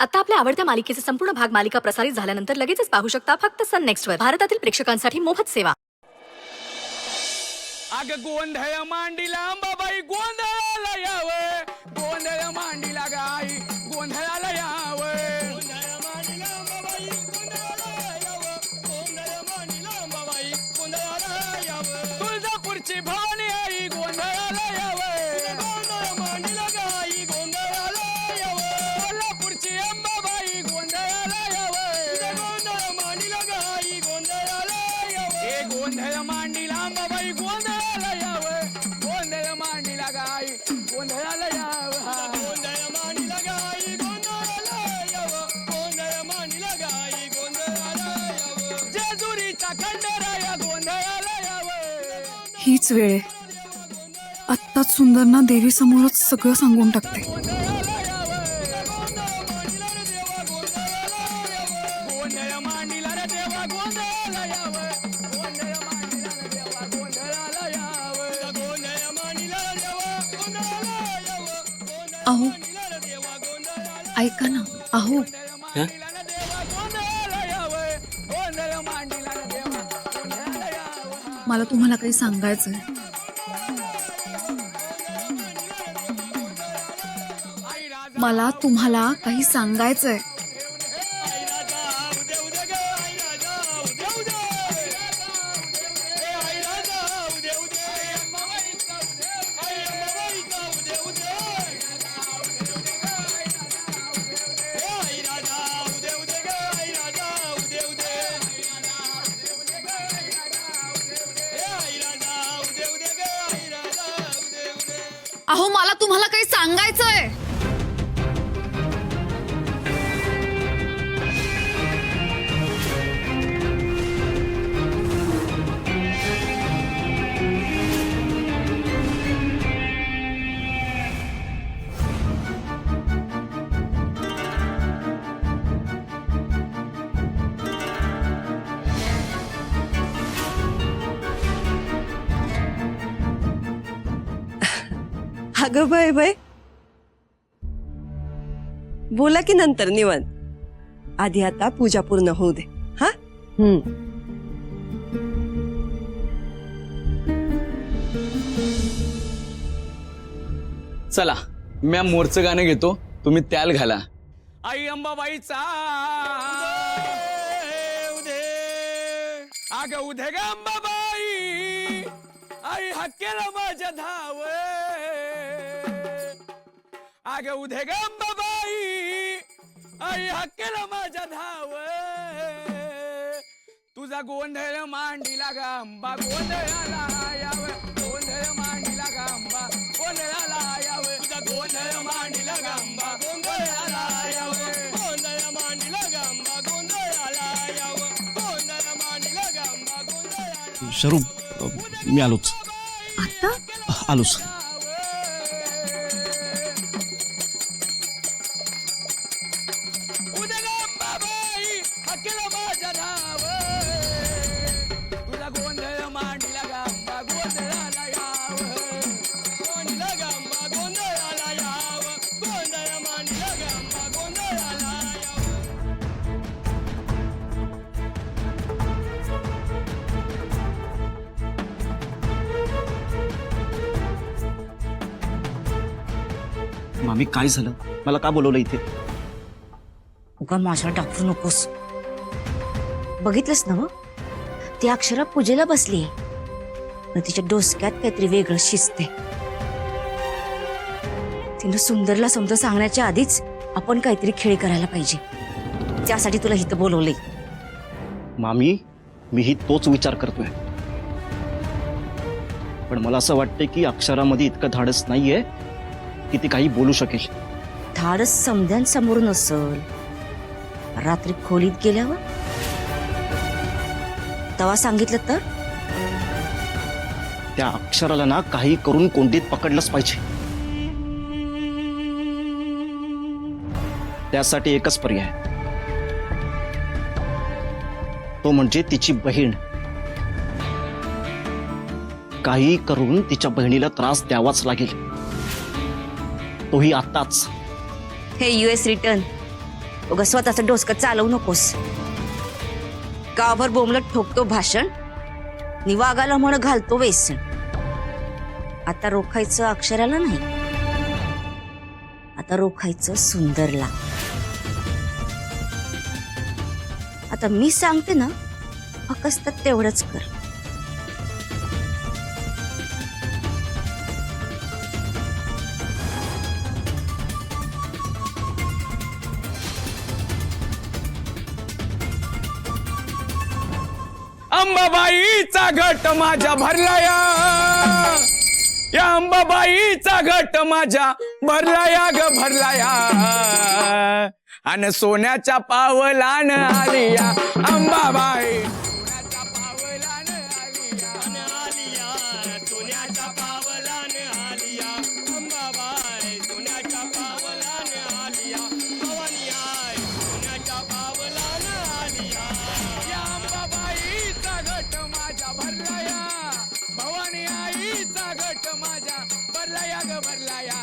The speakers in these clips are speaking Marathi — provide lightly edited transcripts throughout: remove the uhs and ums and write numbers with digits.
आता आपल्या आवडत्या मालिकेचे संपूर्ण भाग मालिका प्रसारित झाल्यानंतर लगेचच पाहू शकता फक्त सन नेक्स्टवर. भारतातील प्रेक्षकांसाठी मोफत सेवा. अग गोंधळ मांडीला अंबाबाई गोंधळाला यावं, गोंधळ मांडीला गाई गोंधळाला यावं, गोंधळ मांडीला अंबाबाई गोंधळाला यावं, गोंधळ मांडीला अंबाबाई गोंधळाला यावं, तुळजापूरची भवानी आई गोंधळाला यावं, गोंधळ मांडीला गाई गोंधळाला यावं, कोल्हापूरची अंबाबाई गोंधळाला यावं, गोंधळ मांडीला गाई गोंधळाला यावं, हे गोंधळ मांडीला अंबाबाई गोंधळाला यावं, गोंधळ मांडीला गाई गोंधळाला यावं, गोंधळ मांडीला गाई गोंधळाला यावं, गोंधळ मांडीला गाई गोंधळाला यावं, जेजुरीचा खंडराया गोंधळाला यावं. हीच वेळ आहे. आत्ताच सुंदरना देवी समोरच सगळं सांगून टाकते. गोंधळ मांडीला रे देवा गोंधळाला यावं, गोंधळ मांडीला रे देवा गोंधळाला यावं, गोंधळ मांडीला रे देवा गोंधळाला यावं, गोंधळ अहो मांडीला रे देवा गोंधळाला ऐका ना. अहो मांडीला रे देवा गोंधळाला यावं, गोंधळ मांडीला रे देवा गोंधळाला यावं. मला तुम्हाला काही सांगायचंय. मला तुम्हाला काही सांगायचंय. अहो मला तुम्हाला काही सांगायचंय. अगं बाय बाय, बोला की नंतर निवांत. आधी आता पूजा पूर्ण होऊ दे. हा चला मी मोरचं गाणं घेतो, तुम्ही त्याल घाला. आई अंबाबाईचा उदे, अग उदे ग अंबाबाई, आई हक्केला माझ्या धाव, अग उदे ग अंबाबाई, आई हक्केला माझ्या धाव, तुझा गोंधळ मांडीला ग अंबा गोंधळाला याव, गोंधळ मांडीला ग अंबा गोंधळाला याव, तुझा गोंधळ मांडीला ग अंबा गोंधळाला याव, गोंधळ मांडीला ग अंबा गोंधळाला याव, गोंधळ मांडीला ग अंबा गोंधळाला. शरू मी आलोच. आता आलोच. मामी काय झालं? मला का बोलवलं इथे? उगा माझ्या टाकू नकोस. बघितलंस ना, ती अक्षरा पूजेला बसली, पण तिच्या डोसक्यात काहीतरी वेगळं शिजते. तिनं सुंदरला समजा सांगण्याच्या आधीच आपण काहीतरी खेळ करायला पाहिजे. त्यासाठी तुला इथं बोलवलंय. मामी मीही तोच विचार करतोय, पण मला असं वाटतंय की अक्षरामध्ये इतकं धाडस नाहीये की ती काही बोलू शकेल. धाडस समध्यांसमोर नसल, रात्री खोलीत गेल्यावर तेव्हा सांगितलं तर त्या अक्षराला ना काही करून कोंडीत पकडलंच पाहिजे. त्यासाठी एकच पर्याय, तो म्हणजे तिची बहीण. काही करून तिच्या बहिणीला त्रास द्यावाच लागेल, तोही आताच. हे US रिटर्न उगा स्वतःचं डोसकं चालवू नकोस. गावभर बोंबलत ठोकतो भाषण, निवागाला म्हण घालतो वेसण. आता रोखायचं अक्षराला नाही, आता रोखायचं सुंदरला. आता मी सांगते ना, फक्त तेवढंच कर. अंबाबाईचा घट माझ्या भरलाया, या अंबाबाईचा घट माझ्या भरलाया ग भरलाया. अन सोन्याच्या पावलान आलिया अंबाबाई, सोन्याच्या पावलान आलिया, आलिया सोन्याच्या पावलान आलिया अंबाबाई, सोन्याच्या पावलान आलिया भवानी आय, सोन्याच्या पावलान आलिया. या अंबाबाईचा घट माझ्या भरलाया, भवानी आईचा घट माझ्या भरलाया ग भरलाया.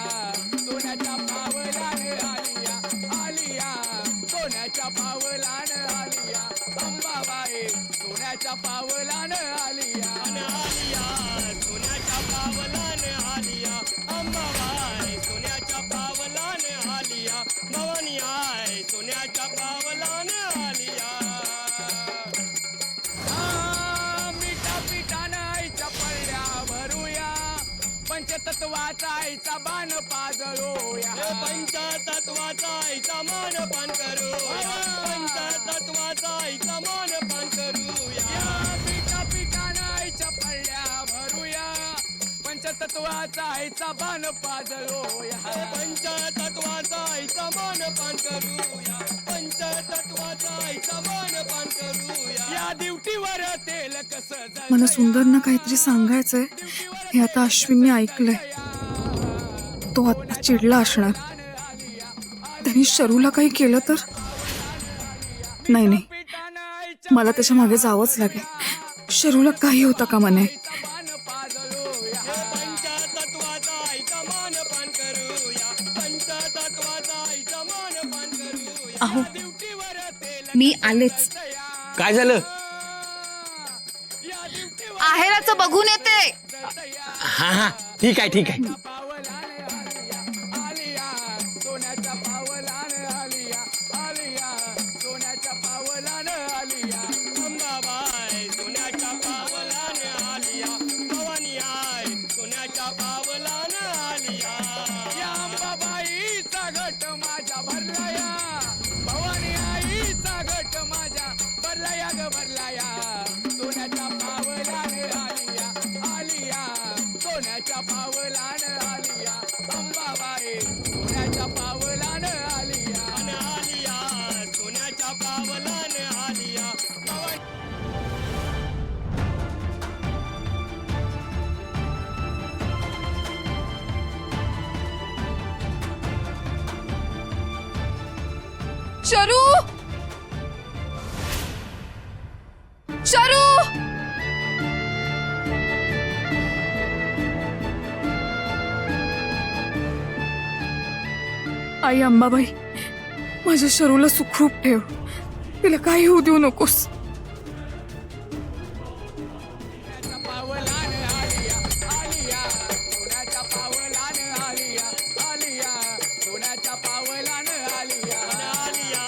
सोन्याच्या पावलान आलिया, आलिया सोन्याच्या पावलान आलिया अंबाबाई, सोन्याच्या पावलान आलिया, आलिया सोन्याच्या पावलान आलिया अंबाबाई, सोन्याच्या पावलान आलिया भवानी आय, सोन्याच्या पावलान आलिया. मीठा पिठानं आईच्या पडल्या भरूया, पंचतत्वाचा आईचा बाण पाजळूया, पंचतत्वाचा आईचा मान पान करूया, पंचतत्वाचा आईचा मान पान करूया. पिठा पिठानं आईच्या पडल्या भरूया, पंचतत्वाचा आईचा बाण पाजळूया, पंचतत्वाचा आईचा मान पान करूया, पंचतत्वाचा आईचा मान पान करूया. या दिवटीवर तेल कसं मला सुंदरना काहीतरी सांगायचंय हे आता अश्विनने ऐकलंय. तो आता चिडला असणार. त्यांनी शरूला काही केलं तर नाही नाही, मला त्याच्या मागे जावंच लागेल. शरूला काही होता का म्हणे. अहो मी आलेच. काय झालं? आहेराचं बघून येते. हा हा ठीक आहे ठीक आहे. सोन्याच्या पावलान आलिया, आलिया सोन्याच्या पावलान आलिया अंबाबाई, सोन्याच्या पावलान आलिया भवानी आय, सोन्याच्या पावलान आलिया. या अंबाबाईचा घट माझ्या भरलाया, भवानी आईचा घट माझ्या भरलाया ग भरलाया. सोन्याच्या पावलान आलिया, आलिया सोन्याच्या पावलान आलिया अंबाबाई, सोन्याच्या पावलान आलिया, आलिया सोन्याच्या पावलान आलिया भवानी. शरू, शरू, आई अंबाबाई, माझ्या शरूला सुखरूप ठेव. तिला काही होऊ देऊ नकोस. पावलान आलिया, आलिया सोन्याच्या पावलान आलिया, आलिया सोन्याच्या पावलान आलिया, आलिया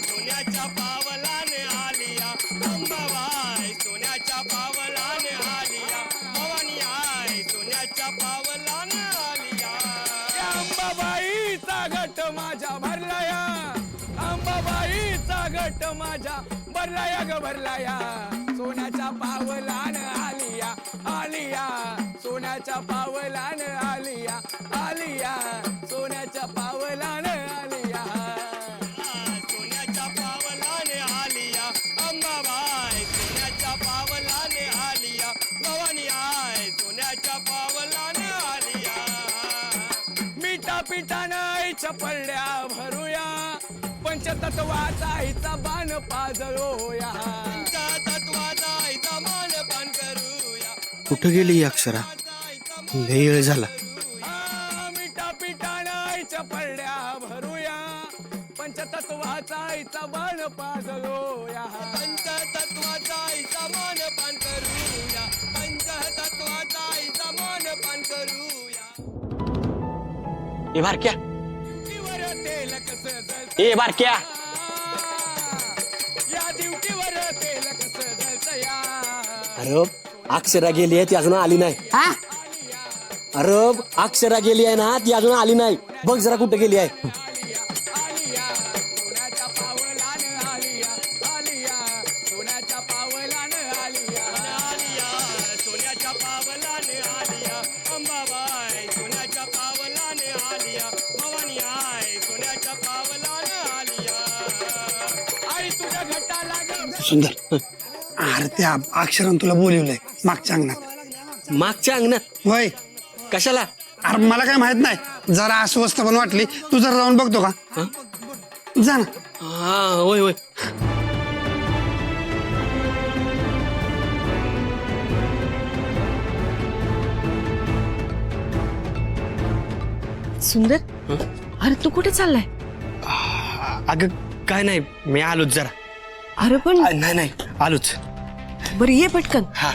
सोन्याच्या पावलान आलिया अंबाबाई, सोन्याच्या पावलान आलिया भवानी आय, सोन्याच्या पावलान आलिया. या अंबाबाईचा घट माझ्या भरलाया, अंबाबाईचा घट माझ्या भरलाया ग भरलाया. सोन्याच्या पावलान आलिया, आलिया सोन्याच्या पावलान आलिया, आलिया सोन्याच्या पावलान आलिया, सोन्याच्या पावलान आलिया अंबाबाई, सोन्याच्या पावलान आलिया भवानी आय, सोन्याच्या पावलान आलिया. मीठा पिठानं आईच्या पडल्या भरूया, पंचतत्वाचा आईचा बाण पाजळूया, पंचतत्वाचा आईचा मान पान करूया. कुठं गेली ही अक्षरा? लय वेळ झाला. मीठा पिठानं आईच्या पडल्या भरूया, पंचतत्वाचा आईचा मन पाजळूया पंचतत्वाचा आईचा मन पान करूया पंचतत्वाचा आईचा मन पान करूया ए बारक्या ड्युटीवर तेल कसं जळतं ए बारक्या या ड्युटीवर तेल कसं जळतं या अरे अक्षरा गेली आहे ती अजून आली नाही अरे अक्षरा गेली आहे ना ती अजून आली नाही बघ जरा कुठे गेली आहे आलिया सोन्याच्या पावलानं आलिया आलिया सोन्याच्या पावलानं आलिया आलिया सोन्याच्या पावलानं आलिया अंबाबाई सोन्याच्या पावलानं आलिया भवानी आई सोन्याच्या पावलानं आलिया आई तुझ्या घटाला ग सुंदर अरे त्या अक्षरानं तुला बोलवलंय मागच्या अंगणात मागच्या अंगणात होय कशाला अरे मला काय माहित नाही जरा अस्वस्थ पण वाटली तू जरा जाऊन बघतो का जा ना हा होय होय सुंदर अरे तू कुठे चाललाय? अगं काय नाही मी आलोच जरा अरे पण नाही नाही आलोच बरं ये पटकन. हा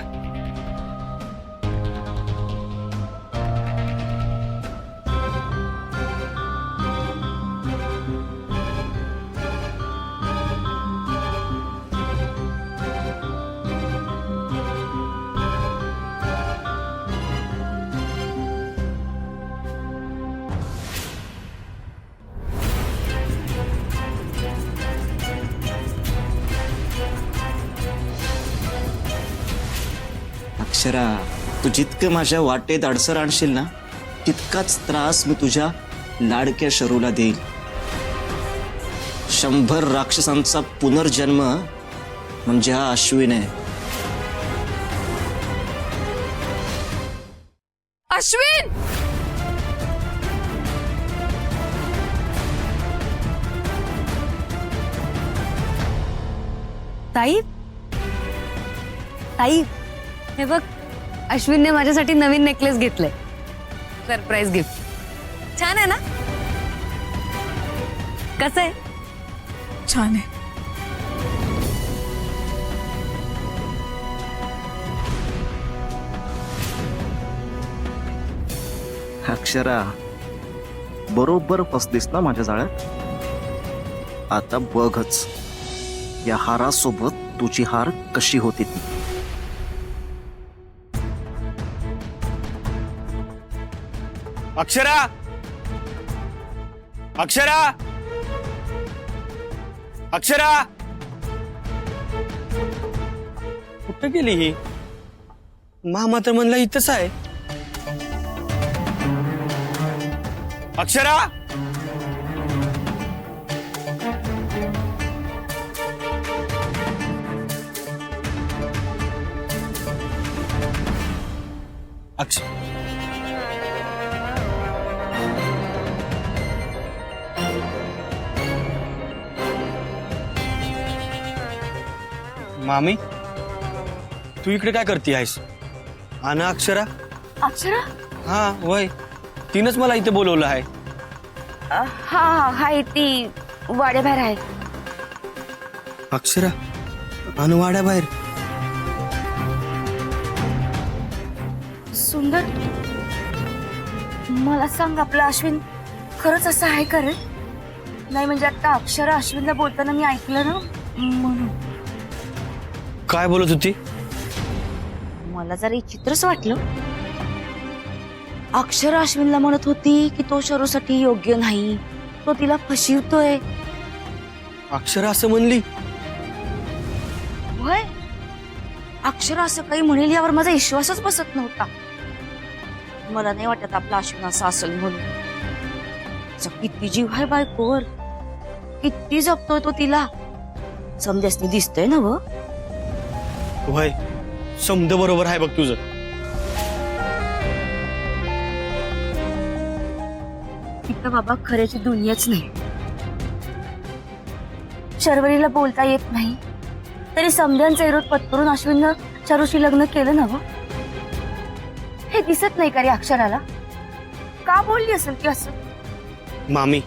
अक्षरा तू जितकं माझ्या वाटेत अडसर आणशील ना तितकाच त्रास मी तुझ्या लाडक्या शरूला देईल. 100 राक्षसांचा पुनर्जन्म म्हणजे हा अश्विन आहे. अश्विन ताई ताई हे बघ अश्विनने माझ्यासाठी नवीन नेकलेस घेतलंय सरप्राईज गिफ्ट छान आहे ना कसं आहे छान आहे. अक्षरा बरोबर फसलीस ना माझ्या जाळ्यात. आता बघच या हारासोबत तुझी हार कशी होती ती. अक्षरा अक्षरा अक्षरा कुठे गेली ही मामा तर म्हणला इथंच आहे. अक्षरा मामी तू इकडे काय करते आहेस? आणि अक्षरा अक्षरा हा वय तिनंच मला इथे बोलवलं आहे. हा हाय ती वाड्याबाहेर आहे. अक्षरा आणि वाड्याबाहेर सुंदर मला सांग आपलं अश्विन खरंच असं आहे का रे? नाही म्हणजे आता अक्षरा अश्विनला बोलताना मी ऐकलं ना म्हणून. काय बोलत होती? मला जरा विचित्रच वाटलं. अक्षरा अश्विनला म्हणत होती की तो शरूसाठी योग्य नाही, तो तिला फसवतोय. अक्षरा असं म्हणली? होय अक्षरा असं काही म्हणेल यावर माझा विश्वासच बसत नव्हता. मला नाही वाटत आपला अश्विन असा असेल म्हणून. किती जीव आहे बायकोवर, किती जपतोय तो तिला. समजासनी दिसतंय ना व. वय समज बरोबर आहे बघ तुझं. तिथं बाबा खऱ्याची दुनियाच नाही. शर्वरीला बोलता येत नाही तरी समध्यांचा विरोध पत्करून अश्विननं चारूशी लग्न केलं ना व. हे दिसत नाही का रे अक्षराला? का बोलली असेल की असं? मामी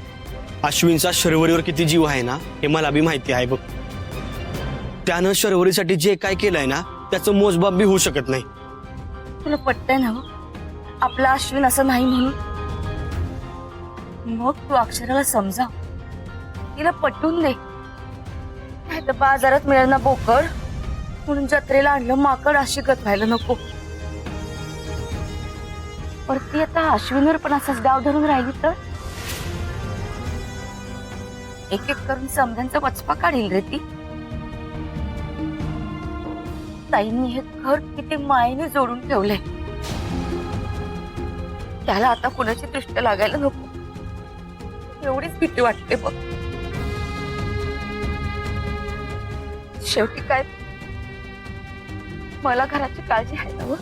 अश्विनचा शर्वरीवर किती जीव आहे ना हे मला बी माहिती आहे बघ. त्यानं शर्वरीसाठी जे काय केलंय ना त्याचं मोजमाप बी होऊ शकत नाही. तुला पटतंय ना आपला अश्विन असं नाही म्हणून? मग तू अक्षराला समजा, तिला पटवून दे. नाही तर बाजारात मिळेल ना बोकड म्हणून जत्रेला आणलं माकड अशी गत व्हायला नको. पर ती आता अश्विनवर पण असाच डाव धरून राहिली तर एक एक करून समध्यांचा वचपा काढील रे ती. ताईंनी हे घर किती मायेने जोडून ठेवलंय, त्याला आता कुणाची दृष्ट लागायला नको एवढीच भीती वाटते बघ. शेवटी काय मला घराची काळजी आहे ना.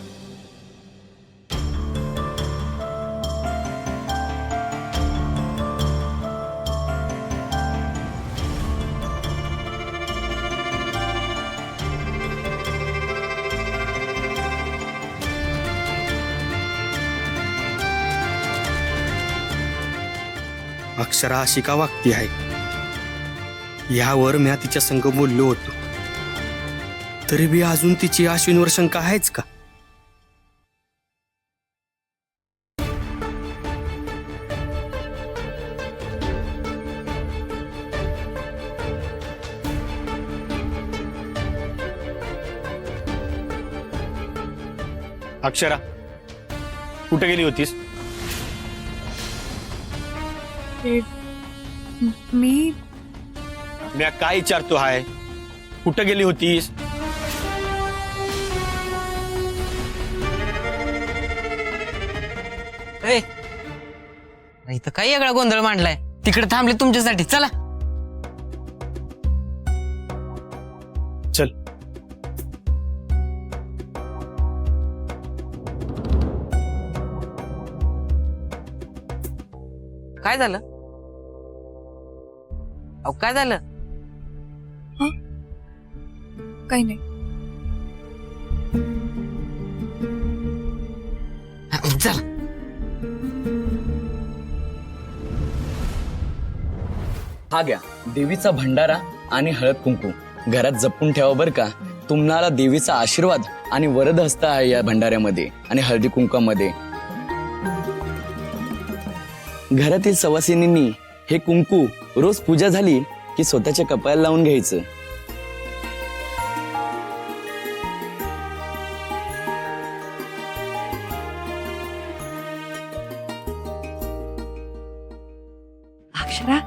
अक्षरा अशी का वागती आहे यावर मी तिच्या संग बोललो होतो, तरी बी अजून तिची अश्विनवर शंका आहेच का? अक्षरा कुठे गेली होतीस? मी काय विचारतो हाय, कुठे गेली होतीस? इथं काय वेगळा गोंधळ मांडलाय, तिकडे थांबले तुमच्यासाठी. चला चल. काय झालं? अहो काय झालं? काही नाही. चला. हा घ्या देवीचा भंडारा आणि हळद कुंकू घरात जपून ठेवा बर का. तुम्हाला देवीचा आशीर्वाद आणि वरद हस्त आहे या भंडाऱ्यामध्ये आणि हळदी कुंकामध्ये. घरातील सवासिनींनी हे कुंकू रोज पूजा झाली की स्वतःच्या कपाळाला लावून घ्यायचं. अक्षरा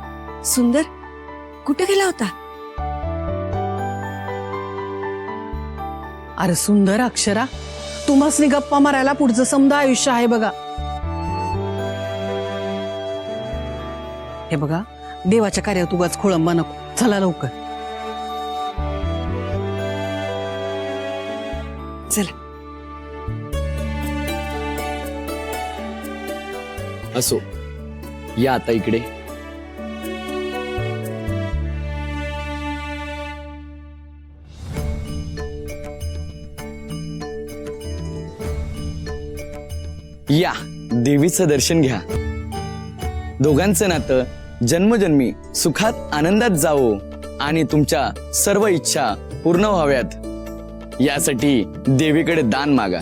सुंदर कुठे गेला होता? अरे सुंदर अक्षरा, तुम्हासनी गप्पा मारायला पुढचं समजा आयुष्य आहे बघा. हे बघा देवाच्या कार्यात उगाच खोळंबा नको. चला लवकर. चला. असो या आता इकडे. या देवीचं दर्शन घ्या. दोघांचं नातं जन्मजन्मी सुखात आनंदात जावो आणि तुमच्या सर्व इच्छा पूर्ण व्हाव्यात यासाठी देवीकडे दान मागा.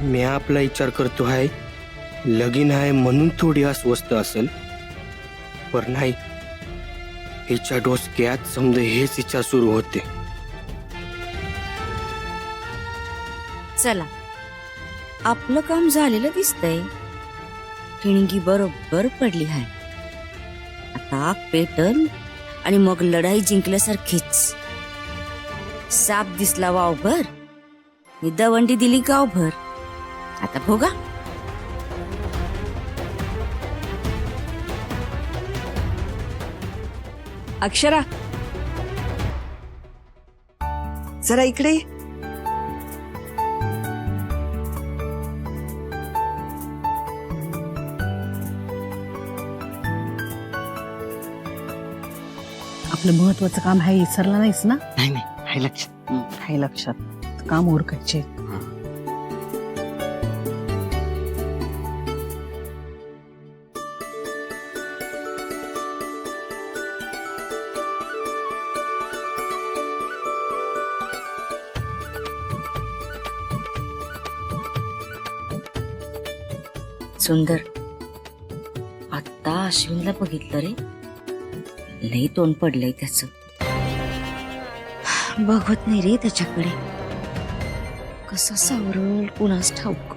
मी आपला विचार करतो आहे, लगीन आहे म्हणून थोडी अस्वस्थ असेल, पण नाही, हिच्या डोसक्यात समजा हेच विचार सुरू होते. चला आपलं काम झालेलं दिसतंय. ठिणगी बरोबर पडली आहे. आता आग पेटल आणि मग लढाई जिंकल्यासारखीच. साप दिसला वावभर, मी दवंडी दिली गावभर. आता भोगा. अक्षरा, जरा इकडे ये. आपलं महत्वाचं काम आहे, विसरला नाहीस ना? नाही नाही आहे लक्षात. आहे लक्षात. काम ओरकायचे. सुंदर, आता अश्विनला बघितलं रे, लई तोंड पडलंय त्याच. बघत नाही रे त्याच्याकडे, कसं सावरल कुणास ठाऊक.